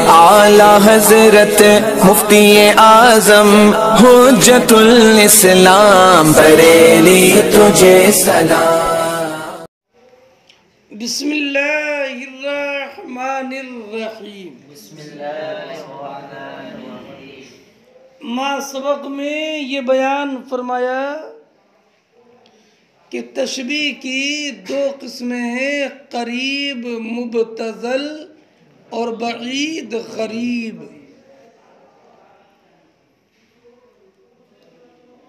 आला हजरत मुफ्ती आजम हुज्जतुल इस्लाम बरेली तुझे सलाम। बिस्मिल्लाहिर्रहमानिर्रहीम। माँ सबक में ये बयान फरमाया कि तशबीह की दो किस्में हैं, करीब मुबतज़ल और बईद गरीब।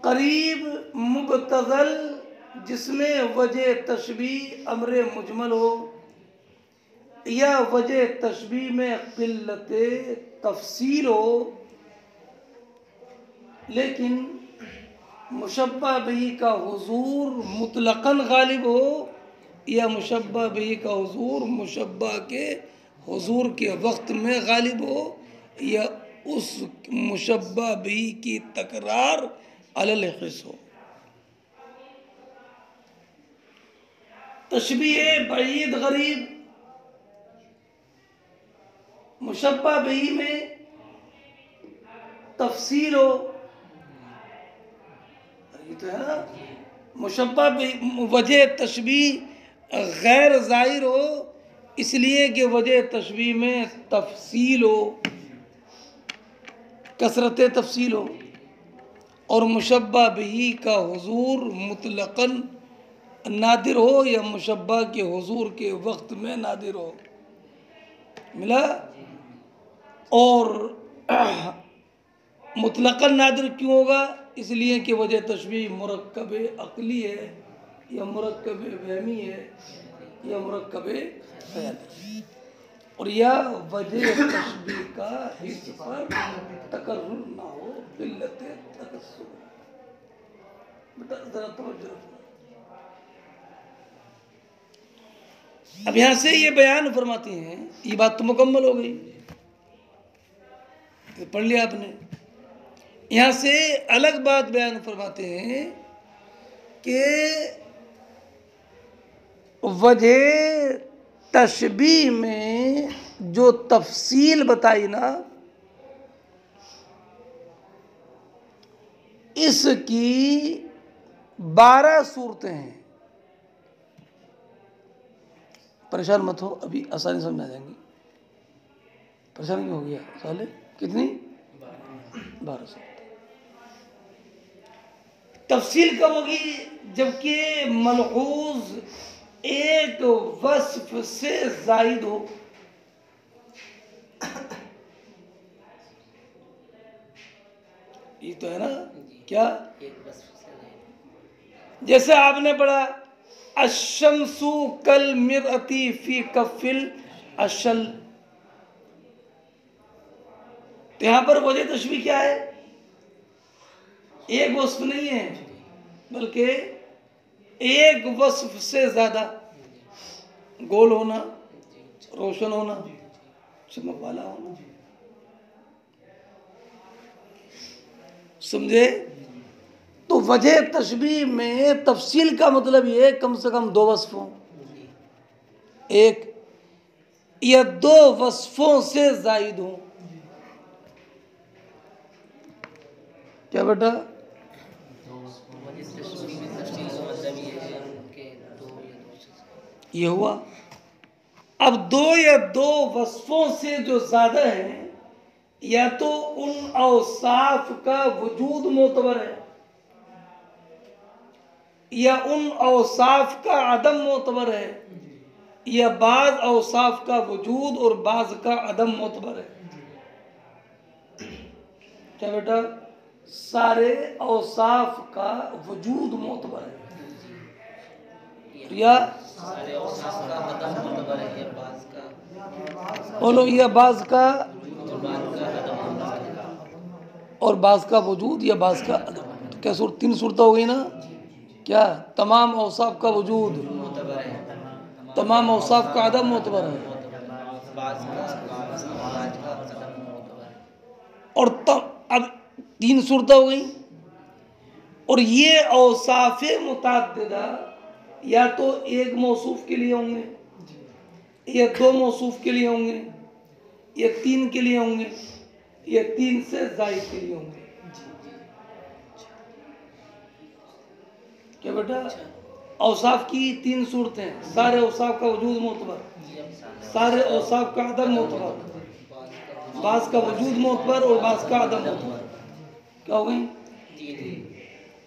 करीब मुबतज़ल जिसमें वजह तशबीह अम्र मुजमल हो या वजह तशबीह में क़िल्लत तफसील हो, लेकिन मुशब्बह बिही का हुजूर मुतलक़न गालिब हो या मुशब्बह बिही का हुजूर मुशब्बह के हुजूर के वक्त में गालिब हो या उस मुशब्बह बिही की तकरार अलल हिस्स हो। तशबीह बईद गरीब मुशब्बह बिही में तफसील हो, ये तो है ना। मुशब्बह बिही वजह तशबीह गैर ज़ाहिर हो इसलिए कि वजह तशबीह में तफसील हो, कसरत तफसील हो, और मुशब्बह बिही का हुजूर मुतलक़न नादिर हो या मुशब्बह के हुजूर के वक्त में नादिर हो। मिला। और मुतलक़न नादिर क्यों होगा? इसलिए कि वजह तशबीह मुरक्कब अक़ली है या मुरक्कब वहमी है या मुरक्कब ख़याल है, और या वजह तशबीह का इस पर तकर्रुर ना हो, क़िल्लत तकस्सुर। बेटा ज़रा तवज्जो रखना। अब यहाँ से ये बयान फरमाती हैं, ये बात तो मुकम्मल हो गई, तो पढ़ लिया आपने। यहाँ से अलग बात बयान फरमाते हैं कि वजह तशबीह में जो तफसील बताई ना, इसकी 12 सूरतें हैं। परेशान मत हो, अभी आसानी समझ आ जाएंगी। परेशान क्यों हो गया साले? कितनी? 12 सूरतें। तफसील कब होगी? जबकि मलहूज एक वस्फ से जायद हो। ये तो है ना। क्या? जैसे आपने पढ़ा अशम्सु कल मिरअती फी कफिल अशल, तो यहां पर वजह तशबीह क्या है? एक वस्फ नहीं है, बल्कि एक वस्फ से ज्यादा। गोल होना, रोशन होना, चमक वाला होना। समझे? तो वजह तशबीह में तफसील का मतलब ये कम से कम 2 वस्फ हों, एक या 2 वस्फों से जायद हों। क्या बेटा? ये हुआ। अब 2 या 2 वस्फों से जो ज्यादा है, या तो उन औसाफ का वजूद मोतबर है या उन औसाफ का अदम मोतबर है, या बाज औसाफ का वजूद और बाज का अदम मोतबर है। क्या बेटा? सारे औसाफ का वजूद मोतबर है या बोलो, या बाज का और बाज का वजूद या बाज का अदम। तो क्या 3 सूरत हो गई ना? क्या? तमाम औसाफ का वजूद, तमाम औसाफ का अदम मोतबर है, और अब 3 सूरत हो गई। और ये औसाफ़े मुतअद्दिदा या तो एक मौसूफ के लिए होंगे या 2 मौसूफ के लिए होंगे ये 3 के लिए होंगे, ये 3 से जायद के लिए होंगे। क्या बेटा? औसाफ की 3 सूरतें हैं, सारे औसाफ का वजूद मोतबर, सारे औसाफ का अदम मोतबर, बास का वजूद मोतबर और बास का अदम मोतबर। क्या हो गई?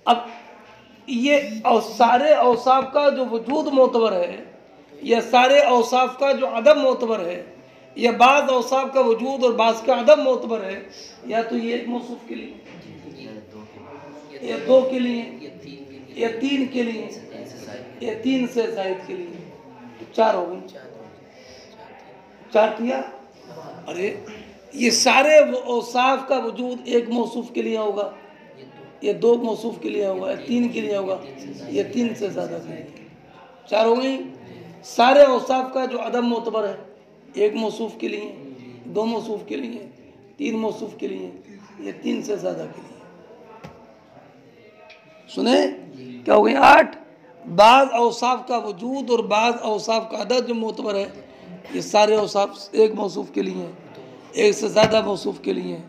अब ये सारे औसाफ का जो वजूद मोतबर है या सारे औसाफ का जो अदम मोतबर है या बाज औसाफ का वजूद और बाज का अदम मोतबर है, या तो ये एक मौसूफ के लिए, या 2 के लिए, या 3 के लिए, या 3 से जायद के लिए। 4 हो गई। 4 किया। अरे ये सारे औसाफ का वजूद एक मौसूफ के लिए होगा, ये 2 मौसूफ के लिए होगा, या 3 के लिए होगा, या 3 से ज़्यादा के लिए। 4 हो गई। सारे औसाफ का जो अदम मोतबर है, 1 मौसूफ के लिए, 2 मौसूफ के लिए, 3 मौसूफ के लिए, या 3 से ज़्यादा के लिए। सुने? क्या हो गई? 8। बाज़ औसाफ का वजूद और बाज़ औसाफ का अदद जो मोतबर है, ये सारे औसाफ 1 मौसूफ के लिए हैं, 1 से ज़्यादा मौसूफ के लिए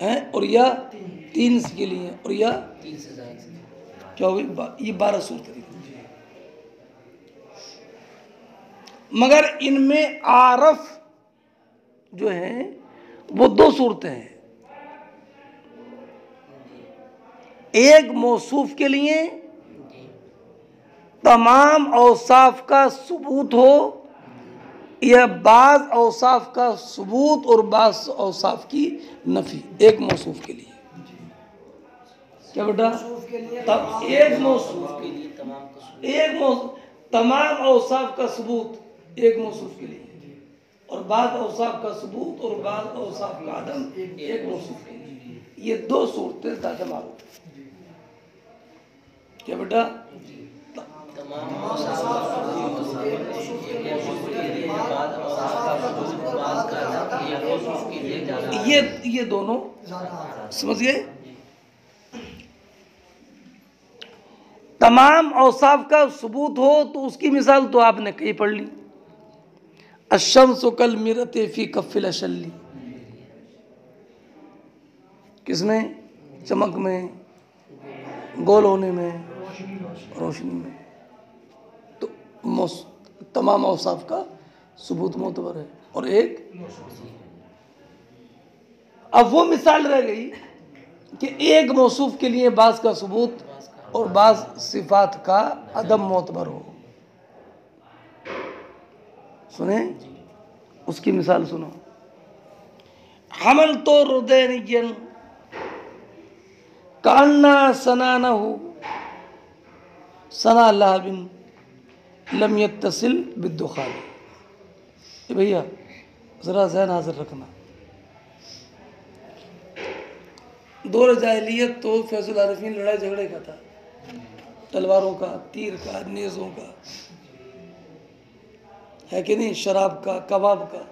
हैं, और या 3 के लिए, और या 3 से ज़्यादा। क्या हो गई? ये 12 सूरतें। मगर इनमें आरफ जो है वो 2 सूरतें हैं। एक मौसूफ के लिए तमाम औसाफ का सबूत हो, या बाज औसाफ का सबूत और बाज औसाफ की नफी। एक मौसूफ के लिए। क्या बेटा? तब एक मौसूफ के लिए तमाम औसाफ का सबूत एक मौसूफ के लिए, और बाज औसाफ का सबूत और बाज औसाफ का अदम एक मौसूफ के लिए। ये 2 सूरतें ज़्यादा मालूम। क्या बेटा? ये दोनों समझ गए? तमाम औसाफ का सबूत हो तो उसकी मिसाल तो आपने कहीं पढ़ ली, अशम्सु कल मिरते फी कफ़िल अशल्ली। किसमें? चमक में, गोल होने में, रोशनी में। तो तमाम औसाफ का सबूत मोतबर है। और एक, अब वो मिसाल रह गई कि एक मौसूफ के लिए बाज का सबूत और बाज सिफात का अदम मोतबर हो। सुने? उसकी मिसाल सुनो। हमल तो रुदैनियन कान्ना सना न हो सना लाबिन लम यत्तसिल बिद्दुखान। भैया ज़रा ज़हन हाजिर रखना। दौर जाहिलियत तो फैजुल आरिफीन लड़ाई झगड़े का था, तलवारों का, तीर का, नेज़ों का, है कि नहीं, शराब का, कबाब का।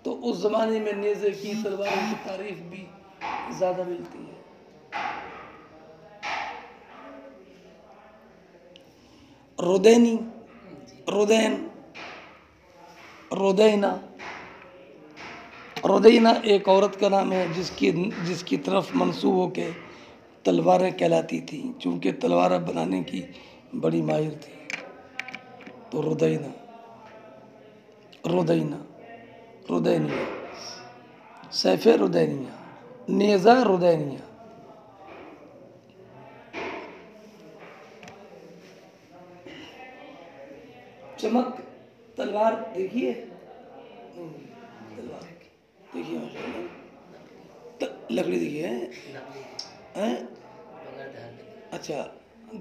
तो उस ज़माने में नेज़े की, तलवारों की तारीफ भी ज़्यादा मिलती है। रुदैनी, रुदैन, रुदैना, रुदैना एक औरत का नाम है जिसकी तरफ मंसूब होके तलवारें कहलाती थी, चूँकि तलवारें बनाने की बड़ी माहिर थी। तो रुदैना, रुदैना, रुदैनिया, सैफ़े रुदैनिया, नेज़ा रुदैनिया। चमक तलवार देखिए, तलवार देखिए, लकड़ी देखिए हैं? अच्छा,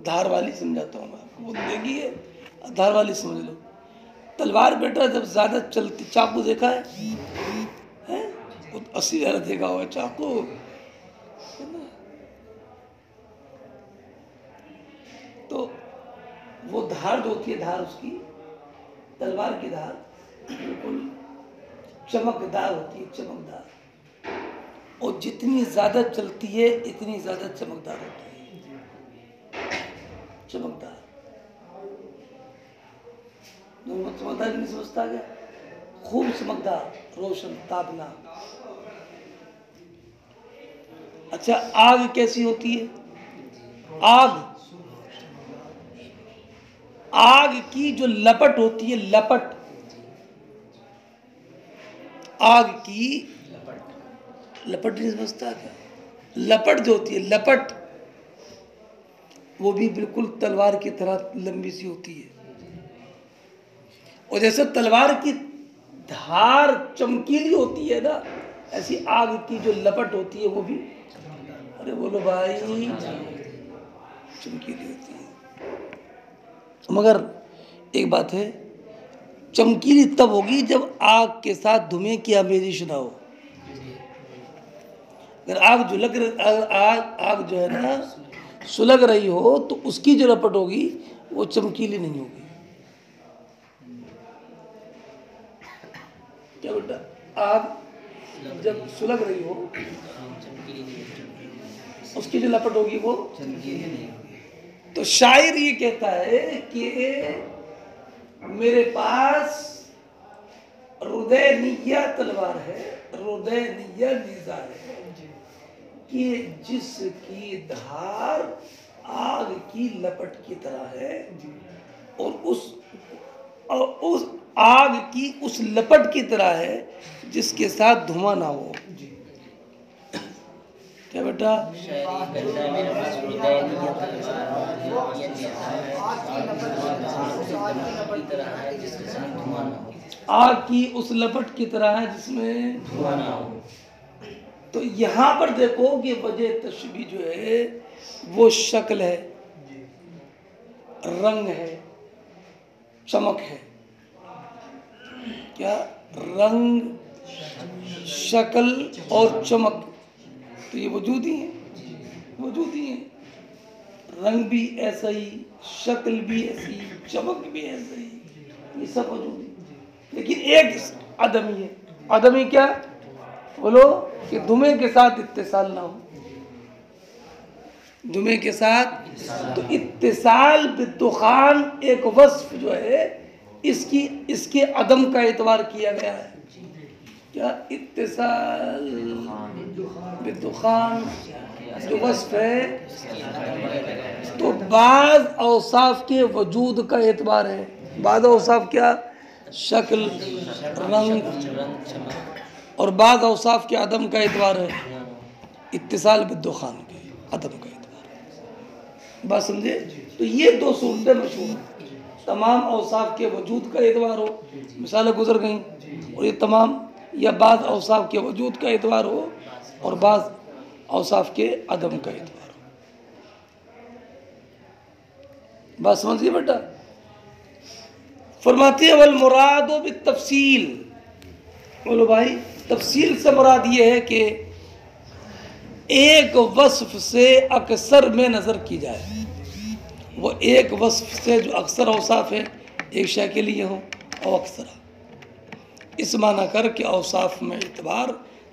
धार वाली समझाता हूँ मैं आपको, वो देखिए धार वाली समझ लो। तलवार बेटा जब ज़्यादा चलती, चाकू देखा है? 80,000 देखा हुआ चाकू, है ना? तो वो धार जो होती है, धार उसकी, तलवार की धार बिल्कुल चमकदार होती है, चमकदार, और जितनी ज़्यादा चलती है इतनी ज़्यादा चमकदार होती है, चमकदार। समझदार नहीं समझता क्या? खूब चमकदार, रोशन, ताबना। अच्छा, आग कैसी होती है? आग की जो लपट होती है, लपट, आग की लपट नहीं समझता क्या? लपट जो होती है, लपट, वो भी बिल्कुल तलवार की तरह लंबी सी होती है। और जैसे तलवार की धार चमकीली होती है ना, ऐसी आग की जो लपट होती है वो भी, अरे बोलो भाई, चमकीली होती है। मगर एक बात है, चमकीली तब होगी जब आग के साथ धुएं की आमेजिश ना हो। अगर आग जो है ना सुलग रही हो तो उसकी जो लपट होगी वो चमकीली नहीं होगी। क्या बेटा? आग जब सुलग रही हो उसकी जो लपट होगी वो चमकीली नहीं होगी। तो शायर ये कहता है कि मेरे पास रुदैनिया तलवार है, रुदैनिया नेज़ा है, कि जिसकी धार आग की लपट की तरह है, और उस आग की उस लपट की तरह है जिसके साथ धुआं ना हो। क्या बेटा? आग की उस लपट की तरह है जिसमें धुआं ना हो। तो यहाँ पर देखो कि वजह तशबीह जो है वो शक्ल है, रंग है, चमक है। क्या? रंग, शक्ल और चमक, तो ये वजूद ही है, वजूद ही है। रंग भी ऐसा ही, शक्ल भी ऐसी, चमक भी ऐसा ही, ये सब वजूद है। लेकिन एक अदमी है। अदमी क्या? बोलो कि धुएं के साथ इत्तिसाल ना हो। धुएं के साथ, तो इत्तिसाल बिद्दुखान एक वस्फ जो है इसके अदम का एतबार किया गया है। क्या? इत्तिसाल बिद्दुखान जो वस्फ है, तो बाज़ औसाफ के वजूद का एतबार है। बाज़ औसाफ क्या? शक्ल, रंग, और बाज़ औसाफ के अदम का एतबार है। इत्तिसाल बिद्दुखान के अदम का एतबार है। बात समझे? तो ये दो सूरतें मशहूर हैं। तमाम औसाफ के वजूद का एतबार हो, मिसालें गुजर गई, और ये तमाम या बाज़ औसाफ के वजूद का एतबार हो और बाज़ औसाफ के अदम का एतबार हो। बात समझिए बेटा? फरमाते हैं वल मुरादो बित्तफसील। बोलो भाई, तफसील से मुराद ये है कि एक वस्फ से अक्सर में नज़र की जाए। वो एक वस्फ से जो अक्सर औसाफ है एक शय के लिए हो और अक्सर, इस माना कर के औसाफ में एतबार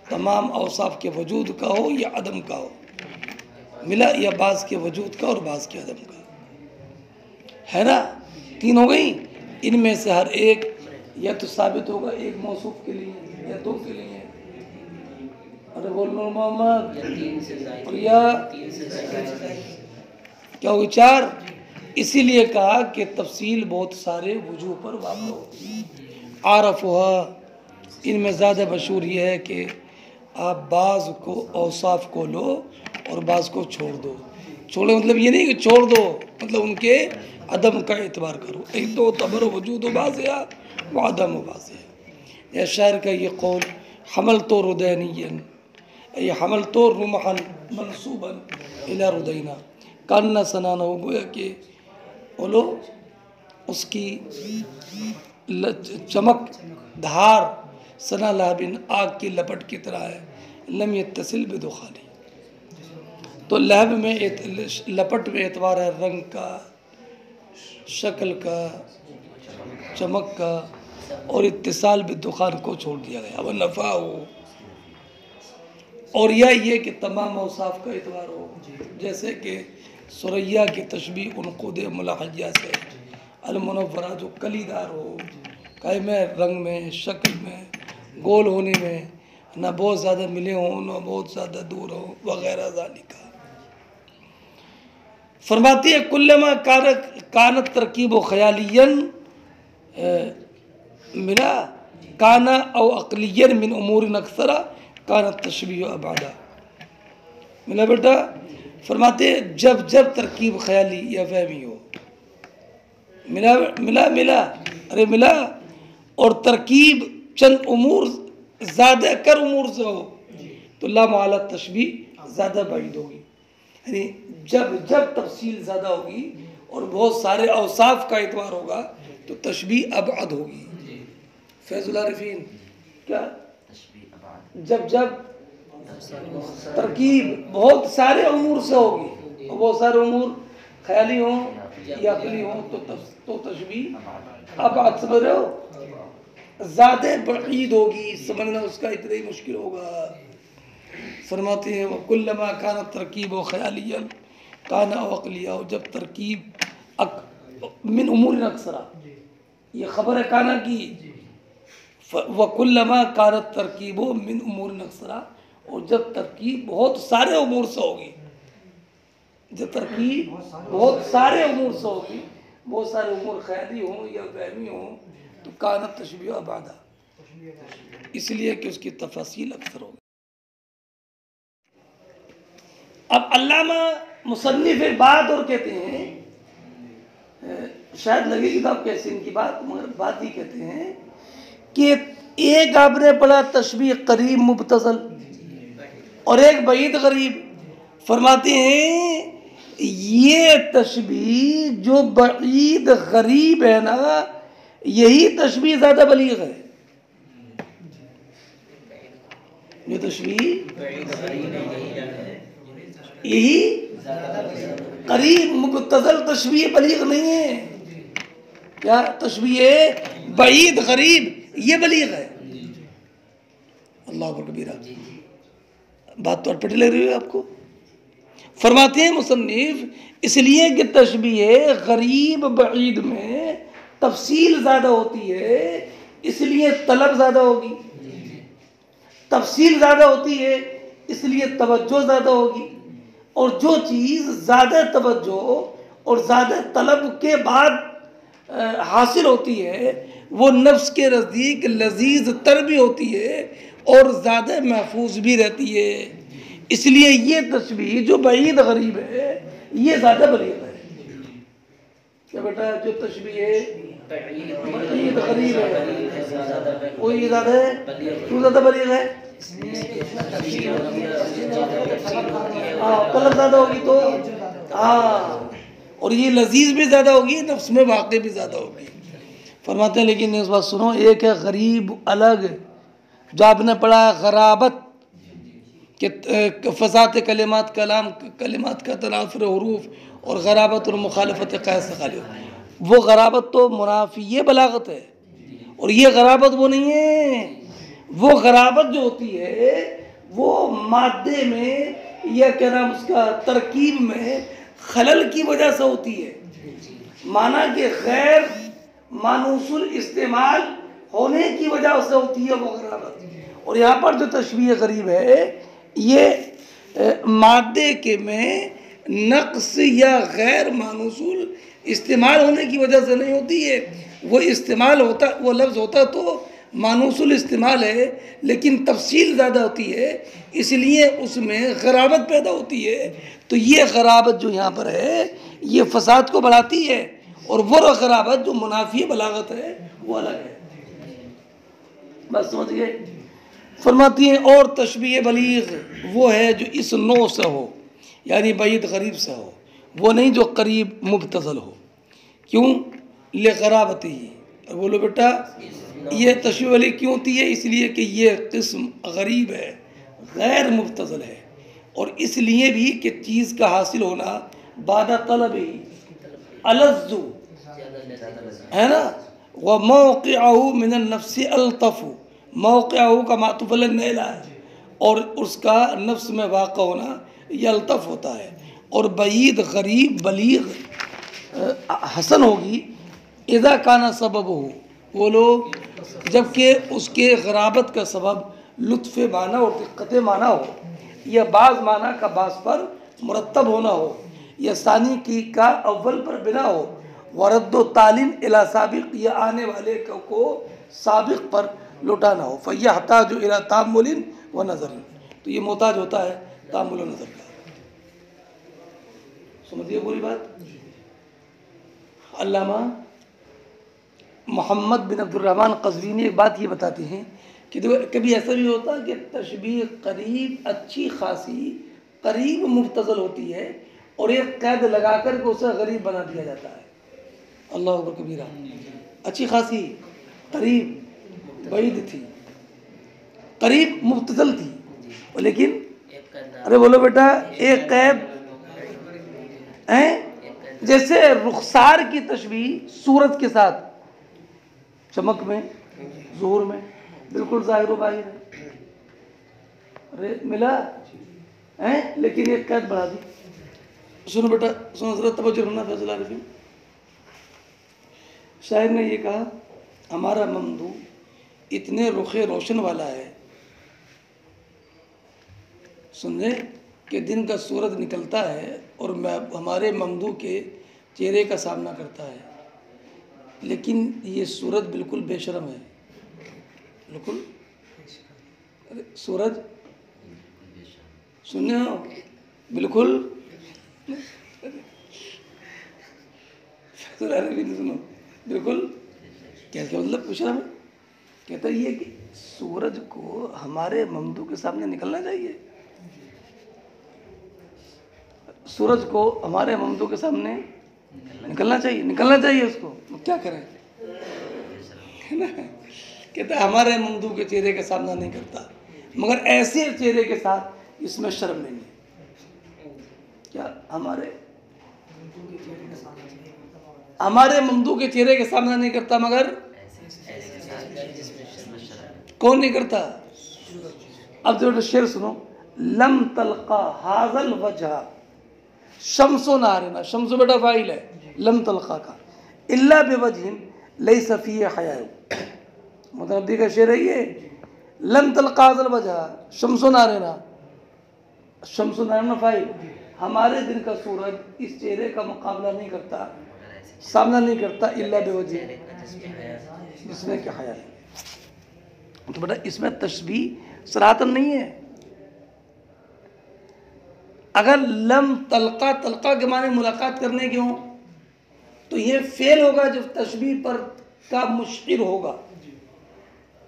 तमाम औसाफ के वजूद का हो या अदम का हो, मिला या बाज़ के वजूद का और बाज़ के अदम का, है ना? तीन हो गई। इनमें से हर एक या तो साबित होगा एक मौसूफ के लिए या दो के लिए। अरे बोलो मोहम्मद, या क्या विचार? इसीलिए कहा कि तफसील बहुत सारे वजूह पर वाक़ होती है। आरफ हुआ, इनमें ज़्यादा मशहूर ये है कि आप बाज़ को औसाफ को लो और बाज़ को छोड़ दो। छोड़ो मतलब ये नहीं कि छोड़ दो, मतलब उनके अदम का एतबार करो। एक तो तबर वजूद बाज़िया व अदम बाज़िया। या शायर का ये कौल, हमल तो रुदैनियन, ये हमल तो रुमहन मनसूबन इला रुदैना, कान्ना सनाना हो, गोया कि बोलो उसकी चमक धार सना लाबिन आग की लपट की तरह है, लम यत्तसिल बिदुखानी। तो लहब में लपट में एतबार है रंग का, शक्ल का, चमक का, और इत्तिसाल बिदुखान को छोड़ दिया गया। वह नफ़ा हो, और यह ये कि तमाम औसाफ का एतबार हो। जैसे कि सुरैया की तशबीह उनक़ुद मुलाहजा से अलमुनव्वरा जो कलीदार हो, काहे में, रंग में, शक्ल में, गोल होने में, ना बहुत ज़्यादा मिले हों ना बहुत ज़्यादा दूर हो, वगैरह ज़ालिका। फरमाती है कुल्लमा कानत तरकीब ख़यालियन मिना काना औ अक़लियन मिन उमूर अक्सरा कानत तशबीह अबादा। मिला बेटा, फरमाते जब जब तरकीब ख़याली या वहमी हो, मिला मिला मिला, अरे मिला, और तरकीब चंद उमूर ज़्यादा कर उमूर से हो तो ला माला तशबीह ज़्यादा बाइद होगी। यानी जब जब तफसील ज़्यादा होगी और बहुत सारे औसाफ का एतबार होगा तो तशबीह अबअद होगी। फैज़ुल आरिफीन क्या, जब जब तरकीब बहुत सारे उमूर से होगी और बहुत सारे उमूर ख्याली हों या अक़ली हों तो तशबीह अबअद, समझ रहे हो, ज़्यादा बईद होगी, समझना उसका इतना ही मुश्किल होगा। फरमाते हैं वकुल्लमा काना तरकीब व ख़यालियन काना अक़लिया, जब तरकीब मिन उमूर अक्सरा, ये खबर है काना की, वकुल्लमा कानत तरकीब मिन उमूर अक्सरा, और जब तरकीब बहुत सारे उमूर से होगी, जब तरकीब बहुत सारे उमूर से होगी, बहुत सारे उमूर ख़याली हों या वहमी हों तो कानत तशबीह अबादा, इसलिए कि उसकी तफसील अक्सर होगी। अब अल्लामा मुसन्निफ एक बात और कहते हैं, शायद लगेगी तो आप कैसे इनकी बात, मगर बात ही कहते हैं कि एक आपने पढ़ा तशबीह करीब मुबतज़ल और एक बईद गरीब। फरमाते हैं ये तशबीह जो बईद गरीब है ना, यही तशबीह ज़्यादा बलीग है। ये तशबीह यही करीब मुबतज़ल तशबीह बलीग नहीं है। क्या तशबीह बईद गरीब ये बलीग है। अल्लाह अकबर कबीरा, बात तो अटपटी लग रही है आपको। फरमाते हैं मुसन्निफ इसलिए कि तशबीह गरीब बईद में तफसील ज़्यादा होती है, इसलिए तलब ज़्यादा होगी, तफसील ज़्यादा होती है इसलिए तवज्जो ज़्यादा होगी, और जो चीज़ ज़्यादा तवज्जो और ज़्यादा तलब के बाद हासिल होती है वो नफ्स के नज़दीक लजीज तर भी होती है और ज़्यादा महफूज भी रहती है। इसलिए ये तशबीह जो बईद गरीब है ये ज़्यादा बलीग है। क्या बेटा, जो तशबीह बईद गरीब है वो ये ज़्यादा है, क्यों ज़्यादा बलीग है? हाँ, तलब ज़्यादा होगी तो हाँ, और ये लजीज भी ज़्यादा होगी, नफ्स में वाक़ई भी ज़्यादा होगी। फरमाते हैं लेकिन इस बात सुनो, एक है गरीब अलग जो आपने पढ़ा गराबत कि फसात कलिमात कलाम कलिमात का तनाफुर हरूफ और गराबत और मुखालफत क़यास खाली, वो गराबत तो मुनाफी बलागत है और ये गराबत वो नहीं है। वो गराबत जो होती है वो मादे में या क्या नाम उसका तरकीब में खलल की वजह से होती है, माना कि गैर मानूसुल इस्तेमाल होने की वजह से होती है वो गराबत। और यहाँ पर जो तशबीह गरीब है ये मादे के में नक्स या गैर मानूसुल इस्तेमाल होने की वजह से नहीं होती है। वो इस्तेमाल होता, वो लफ्ज़ होता तो मानूसुल इस्तेमाल है लेकिन तफसील ज़्यादा होती है, इसलिए उसमें गराबत पैदा होती है। तो ये गराबत जो यहाँ पर है ये फसाद को बढ़ाती है और वो गराबत जो मुनाफी बलागत है वो अलग है। बस समझ गए। फरमाती हैं और तशबीह बलीग वो है जो इस नौ से हो, यानी बईद गरीब से हो, वो नहीं जो करीब मुबतज़ल हो। क्यों? ले गराबत ही। बोलो बेटा ये तशबीह बलीग क्यों होती है? इसलिए कि ये किस्म गरीब है, गैर मुबतज़ल है, और इसलिए भी कि चीज़ का हासिल होना बादा तलब ही अलज़्ज़ु है ना, व मौक़िअहु मिनन नफ्सी अल्तफ़ु, मौक़िअहु का मातूफ़ अलैह नैला है और उसका नफ्स में वाक़ा होना ये अल्तफ़ होता है। और बईद गरीब बलीग हसन होगी इज़ा काना सबब हो, वो लोग जबकि उसके ग़राबत का सबब लुत्फ़ माना और दिक्कत माना हो, या बाज़ माना का बाज़ पर मुरत्तब होना हो, या सानी की का अव्वल पर बिना हो, वरद्दो तालिन इला साबिक़, या आने वाले को साबिक़ पर लौटाना हो। फ़य्या हताजु इला तामुलिन व नज़रिन, तो ये मोहताज होता है तामुल व नज़र का। समझिए पूरी बात। अल्लामा मोहम्मद बिन अब्दुर्रहमान क़ज़वीनी एक बात ये बताते हैं कि देखो कभी ऐसा भी होता है कि तशबीह करीब अच्छी खासी करीब मुब्तज़ल होती है और एक कैद लगा कर के उसे गरीब बना दिया जाता है। अल्लाह अकबर कबीरा। अच्छी खासी करीब बैद थी, करीब मुब्तज़ल थी, लेकिन अरे बोलो बेटा एक कैद है। जैसे रुखसार की तशबीह सूरज के साथ, चमक में ज़ोर में बिल्कुल ज़ाहिर व बाहिर है, अरे मिला है, लेकिन एक कैद बढ़ा दी। सुनो बेटा, सुनो ज़रा तवज्जो करना फैसला रखिए। शायर ने ये कहा, हमारा ममदू इतने रुखे रोशन वाला है, समझे, कि दिन का सूरज निकलता है और हमारे ममदू के चेहरे का सामना करता है, लेकिन ये सूरज बिल्कुल बेशर्म है, बिल्कुल। अरे सूरज सुनने हो, बिल्कुल सुनो, बिल्कुल क्या मतलब पूछ रहा मैं, कहता ये कि सूरज को हमारे ममदू के सामने निकलना चाहिए, सूरज को हमारे ममदू के सामने निकलना चाहिए उसको, क्या करें, है ना। कहता है हमारे ममदू के चेहरे का सामना नहीं करता, मगर ऐसे चेहरे के साथ इसमें शर्म नहीं है। क्या हमारे ममदू के चेहरे के सामना नहीं करता, मगर कौन नहीं करता। अब जो शेर सुनो, लम तलका हाजल वजह शम्सो नारना, शम्सो बेटा फाइल है लम तलका का, इल्ला बेवजहिन लैसा फीह हया, मुतनब्बी का शेर है ये। लम तलका हाजल वजह शम्सो नारना, शम्सो नारना फाइल, हमारे दिन का सूरज इस चेहरे का मुकाबला नहीं करता, सामना नहीं करता, इल्ला बेवजहिन, जिसमें क्या हया है। तो बेटा इसमें तशबीह सराहतन नहीं है। अगर लम तलका, तलका के माने मुलाकात करने के हों, तो ये फेल होगा जब तशबीह पर का मुश्किल होगा।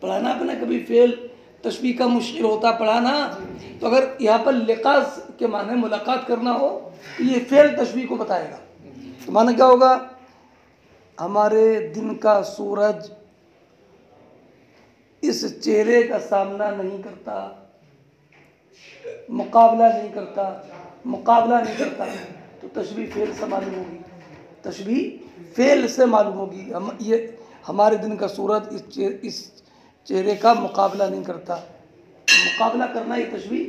पढ़ाना अपना कभी फेल तशबीह का मुश्किल होता पढ़ाना, तो अगर यहाँ पर लिकास के माने मुलाकात करना हो तो ये फेल तशबीह को बताएगा। तो माना क्या होगा, हमारे दिन का सूरज इस चेहरे का सामना नहीं करता, मुकाबला नहीं करता, तो तशबीह फेल से मालूम होगी, तशबीह फेल से मालूम होगी। हम ये हमारे दिन का सूरज इस चेहरे का मुकाबला नहीं करता, मुकाबला करना ये तशबीह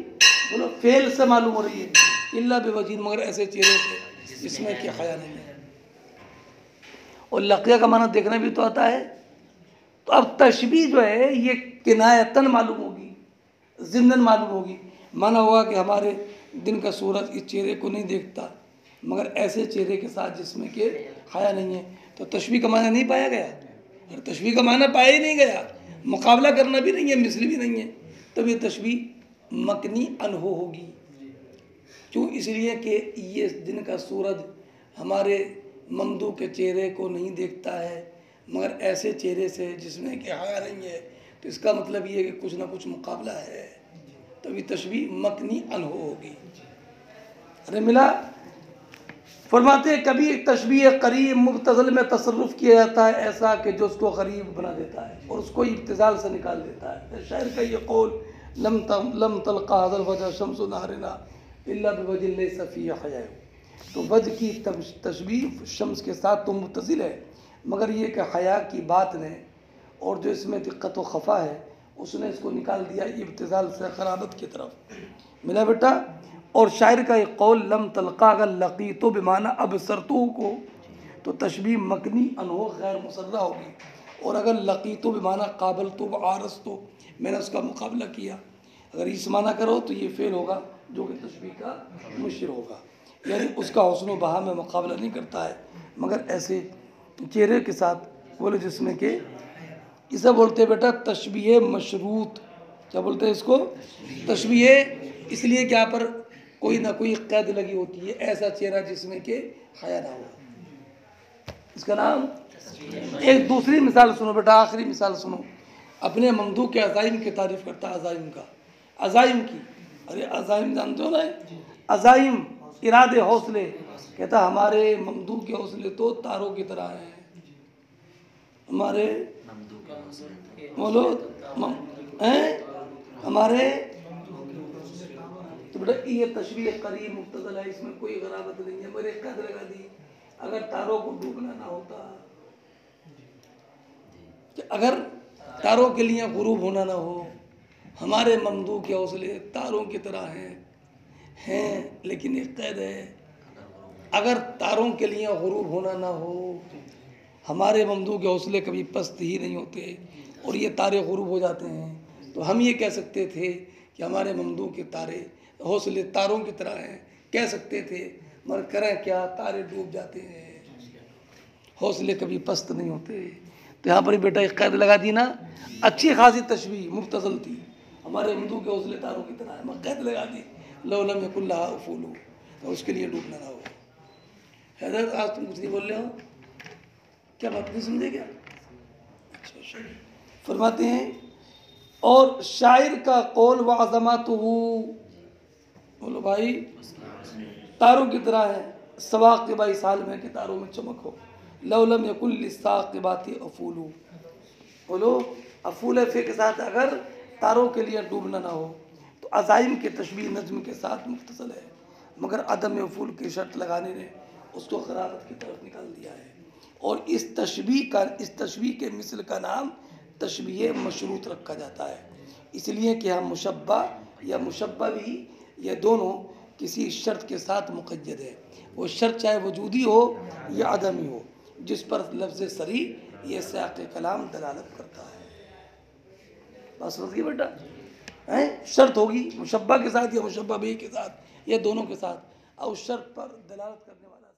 बोलो फेल से मालूम हो रही है, इल्ला बेवजह, मगर ऐसे चेहरे से इसमें क्या हया नहीं है। और लकिया का माना देखना भी तो आता है। तो अब तशबीह जो है ये किनायतन मालूम होगी, ज़िम्नन मालूम होगी। माना होगा कि हमारे दिन का सूरज इस चेहरे को नहीं देखता, मगर ऐसे चेहरे के साथ जिसमें कि हया नहीं है, तो तशबीह का माना नहीं पाया गया, और तशबीह का माना पाया ही नहीं गया, मुकाबला करना भी नहीं है, मिसल भी नहीं है, तब ये तशबीह मकनी अनहो होगी। क्यों? इसलिए कि ये दिन का सूरज हमारे ममदू के चेहरे को नहीं देखता है, मगर ऐसे चेहरे से जिसमें कि हया नहीं है, तो इसका मतलब ये है कि कुछ ना कुछ मुकाबला है, तभी तशबीह मकनी अनहो होगी। अरे मिला। फरमाते हैं कभी एक तशबीह करीब मुब्तज़ल में तसर्रुफ़ किया जाता है, ऐसा कि जो उसको गरीब बना देता है और उसको इब्तिज़ाल से निकाल देता है। शायर का ये कौल लम तलका हज़ल वजह शम्सु नारिना इल्ला बिवजह लैसा फ़ीह हया, तो वजह की तशबीह शम्स के साथ तो मुत्तसिल है, मगर ये कि हया की बात ने और जो इसमें दिक्कत व खफा है उसने इसको निकाल दिया इब्तिज़ाल से क़राबत की तरफ। मिला बेटा। और शायर का एक कौल लम तलका अगर लकी तो बेमाना अब सरतू को तो तशबीह मकनी अनहो गैर मुसर्रा होगी। और अगर लकीतो बेमाना काबल तो आरस तो मैंने उसका मुकाबला किया, अगर इस माना करो तो ये फेल होगा जो कि तशबीह का मुशिर होगा, यानी उसका हुस्न बहा में मुकाबला नहीं करता है, मगर ऐसे चेहरे के साथ बोले जिसमें कि इसे बोलते हैं बेटा तशबीह मशरूत। क्या बोलते हैं इसको? तशबीह, इसलिए कि यहाँ पर कोई ना कोई कैद लगी होती है, ऐसा चेहरा जिसमें कि हया ना हो, इसका नाम। एक दूसरी मिसाल सुनो बेटा, आखिरी मिसाल सुनो। अपने ममदू के अज़ाइम की तारीफ़ करता है, अज़ाइम का, अज़ाइम की। अरे अज़ाइम जानते हो ना, अज़ाइम इरादे हौसले। कहता हमारे ममदू के हौसले तो तारों की तरह हैं, हमारे बोलो हैं हमारे। तो बेटा ये तशबीह करीब मुख्तज़ल है, इसमें कोई गराबत नहीं है। मेरे कद लगा दी, अगर तारों को डूबना ना होता, कि अगर तारों के लिए गुरूब होना ना हो, हमारे ममदू के हौसले तारों की तरह हैं, लेकिन एक कैद है, अगर तारों के लिए गुरूब होना ना हो, हमारे ममदू के हौसले कभी पस्त ही नहीं होते और ये तारे गुरूब हो जाते हैं, तो हम ये कह सकते थे कि हमारे ममदू के तारे हौसले तारों की तरह हैं, कह सकते थे, मगर करें क्या, तारे डूब जाते हैं, हौसले कभी पस्त नहीं होते। तो यहाँ पर बेटा एक कैद लगा दी ना, अच्छी खासी तशबीह मुख्तज़ल थी, हमारे ममदू के हौसले तारों की तरह है, मगर कैद लगा दी लौलम यकुल्लहा उफूलु, तो उसके लिए डूबना ना हो। हैदर आज तुम कुछ नहीं बोल रहे हो, क्या बात नहीं समझे क्या? अच्छा, फरमाते हैं और शायर का कौल व अज़मातुहु, बोलो भाई, तारों की तरह है, सवाक के बाई साल में कि तारों में चमक हो। लौलम यकुल लिस्साक़िबाति अफूलु, बोलो अफूल फे के साथ अगर तारों के लिए डूबना ना हो, तो अज़ाइम के तशबीह नज्म के साथ मुख्तसल है, मगर अदम अफूल की शर्त लगाने ने उसको खराबत की तरफ निकाल दिया है। और इस तशबीह के मिसल का नाम तशबीह मशरूत रखा जाता है, इसलिए कि हम मुशब्बा या मुशब्बा भी, ये दोनों किसी शर्त के साथ मुक़य्यद है, वो शर्त चाहे वजूदी हो या अदमी हो, जिस पर लफ्ज़ सरी ये सियाक़ कलाम दलालत करता है। बात समझ गए बेटा? हैं, शर्त होगी मुशब्बा के साथ या मुशब्बा भी के साथ, या दोनों के साथ, और उस शर्त पर दलालत करने वाला